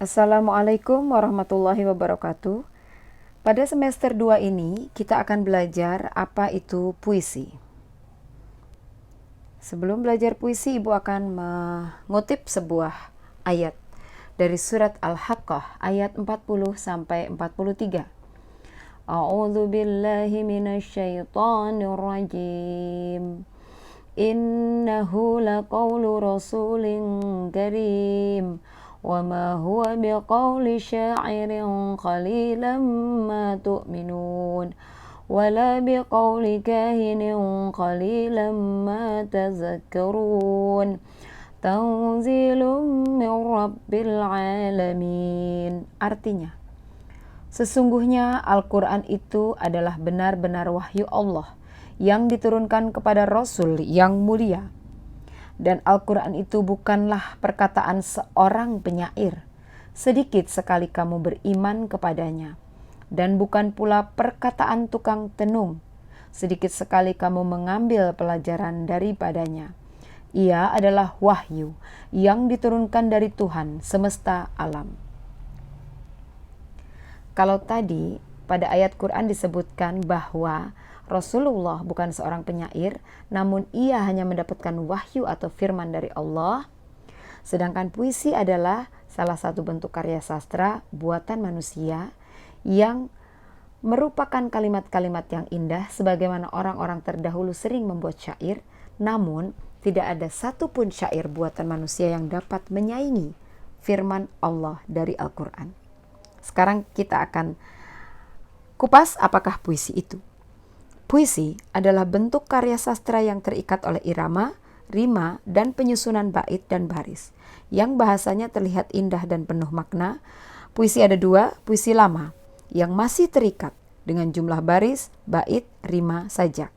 Assalamualaikum warahmatullahi wabarakatuh. Pada semester 2 ini kita akan belajar apa itu puisi. Sebelum belajar puisi, Ibu akan mengutip sebuah ayat dari surat Al-Haqqah ayat 40 sampai 43. A'udzu billahi minasyaitonir rajim. Innahu laqaulu rasulin karim. وما هو بقول شاعر قليلا ما تؤمنون ولا بقول كاهن قليلا ما تذكرون تنزيل من رب العالمين. Artinya, sesungguhnya Al-Quran itu adalah benar-benar wahyu Allah yang diturunkan kepada Rasul yang mulia. Dan Al-Quran itu bukanlah perkataan seorang penyair, sedikit sekali kamu beriman kepadanya. Dan bukan pula perkataan tukang tenung, sedikit sekali kamu mengambil pelajaran daripadanya. Ia adalah wahyu yang diturunkan dari Tuhan semesta alam. Kalau tadi pada ayat Quran disebutkan bahwa Rasulullah bukan seorang penyair, namun ia hanya mendapatkan wahyu atau firman dari Allah. Sedangkan puisi adalah salah satu bentuk karya sastra buatan manusia yang merupakan kalimat-kalimat yang indah sebagaimana orang-orang terdahulu sering membuat syair, namun tidak ada satupun syair buatan manusia yang dapat menyaingi firman Allah dari Al-Quran. Sekarang kita akan kupas apakah puisi itu. Puisi adalah bentuk karya sastra yang terikat oleh irama, rima, dan penyusunan bait dan baris, yang bahasanya terlihat indah dan penuh makna. Puisi ada dua, puisi lama, yang masih terikat dengan jumlah baris, bait, rima, sajak.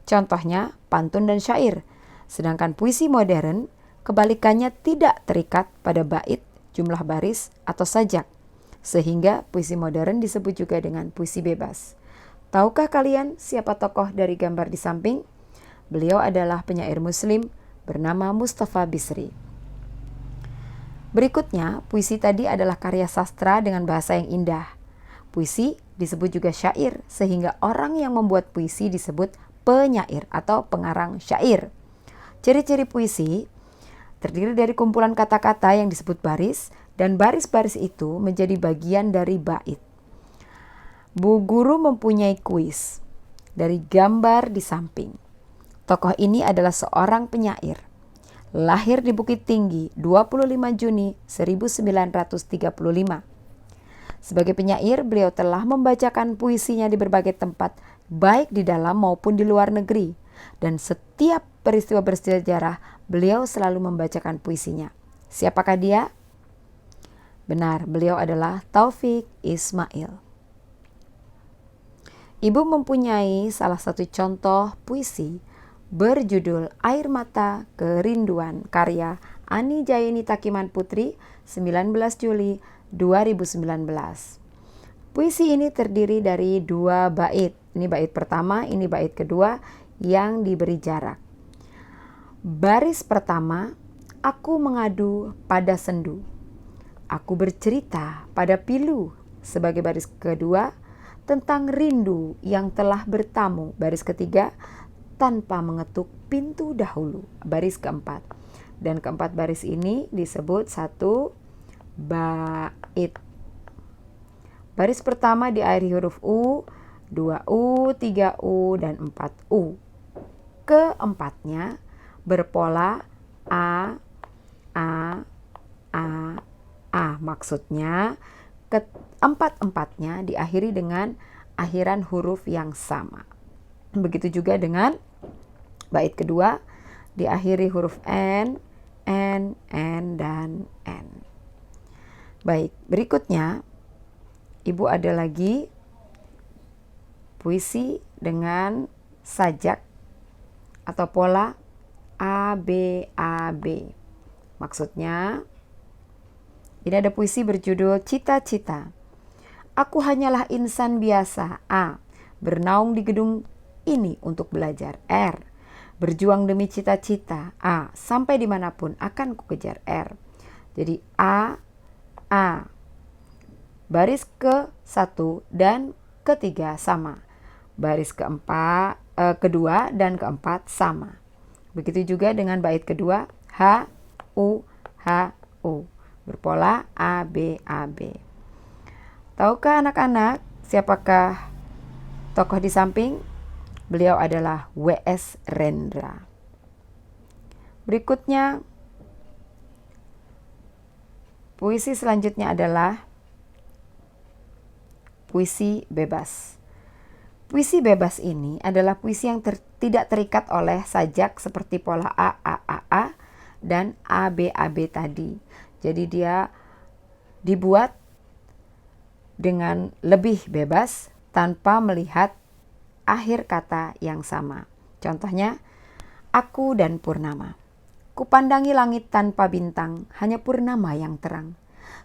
Contohnya pantun dan syair. Sedangkan puisi modern, kebalikannya tidak terikat pada bait, jumlah baris, atau sajak. Sehingga puisi modern disebut juga dengan puisi bebas. Tahukah kalian siapa tokoh dari gambar di samping? Beliau adalah penyair Muslim bernama Mustafa Bisri. Berikutnya, puisi tadi adalah karya sastra dengan bahasa yang indah. Puisi disebut juga syair, sehingga orang yang membuat puisi disebut penyair atau pengarang syair. Ciri-ciri puisi terdiri dari kumpulan kata-kata yang disebut baris, dan baris-baris itu menjadi bagian dari bait. Bu guru mempunyai kuis dari gambar di samping. Tokoh ini adalah seorang penyair. Lahir di Bukit Tinggi 25 Juni 1935. Sebagai penyair, beliau telah membacakan puisinya di berbagai tempat, baik di dalam maupun di luar negeri. Dan setiap peristiwa bersejarah, beliau selalu membacakan puisinya. Siapakah dia? Benar, beliau adalah Taufik Ismail. Ibu mempunyai salah satu contoh puisi berjudul Air Mata Kerinduan karya Ani Jaini Takiman Putri 19 Juli 2019. Puisi ini terdiri dari dua bait. Ini bait pertama, ini bait kedua yang diberi jarak. Baris pertama, aku mengadu pada sendu. Aku bercerita pada pilu. Sebagai baris kedua, tentang rindu yang telah bertamu. Baris ketiga, tanpa mengetuk pintu dahulu. Baris keempat. Dan keempat baris ini disebut satu bait. Baris pertama diakhiri huruf U, 2U, 3U, dan 4U. Keempatnya berpola A, A, A, A. Maksudnya keempat-empatnya diakhiri dengan akhiran huruf yang sama. Begitu juga dengan bait kedua, diakhiri huruf N, dan N. Baik, berikutnya Ibu ada lagi puisi dengan sajak atau pola A, B, A, B. Maksudnya, ini ada puisi berjudul Cita-Cita. Aku hanyalah insan biasa. A. Bernaung di gedung ini untuk belajar. R. Berjuang demi cita-cita. A. Sampai dimanapun akan kukejar. R. Jadi A, A. Baris ke-1 dan ke-3 sama. Baris kedua dan keempat sama. Begitu juga dengan bait kedua, H, U, H, U. Berpola A, B, A, B. Tahukah anak-anak siapakah tokoh di samping? Beliau adalah W.S. Rendra. Berikutnya, puisi selanjutnya adalah puisi bebas. Puisi bebas ini adalah puisi yang tidak terikat oleh sajak seperti pola A, A, A, A, dan A, B, A, B tadi. Jadi dia dibuat dengan lebih bebas tanpa melihat akhir kata yang sama. Contohnya, aku dan purnama. Kupandangi langit tanpa bintang, hanya purnama yang terang.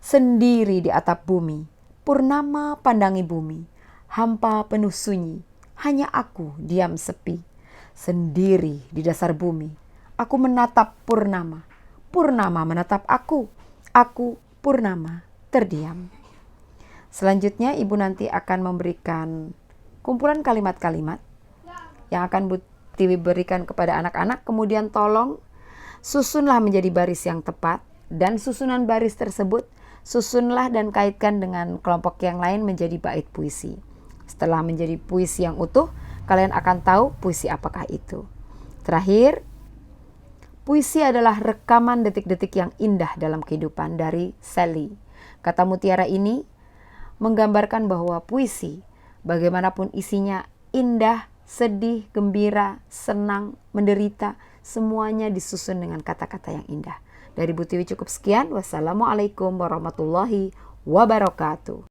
Sendiri di atap bumi, purnama pandangi bumi. Hampa penuh sunyi, hanya aku diam sepi. Sendiri di dasar bumi, aku menatap purnama. Purnama menatap aku purnama terdiam. Selanjutnya ibu nanti akan memberikan kumpulan kalimat-kalimat yang akan Tiwi berikan kepada anak-anak. Kemudian tolong susunlah menjadi baris yang tepat, dan susunan baris tersebut susunlah dan kaitkan dengan kelompok yang lain menjadi bait puisi. Setelah menjadi puisi yang utuh, kalian akan tahu puisi apakah itu. Terakhir, puisi adalah rekaman detik-detik yang indah dalam kehidupan dari Sally. Kata mutiara ini menggambarkan bahwa puisi, bagaimanapun isinya, indah, sedih, gembira, senang, menderita, semuanya disusun dengan kata-kata yang indah. Dari Bu Tiwi cukup sekian. Wassalamualaikum warahmatullahi wabarakatuh.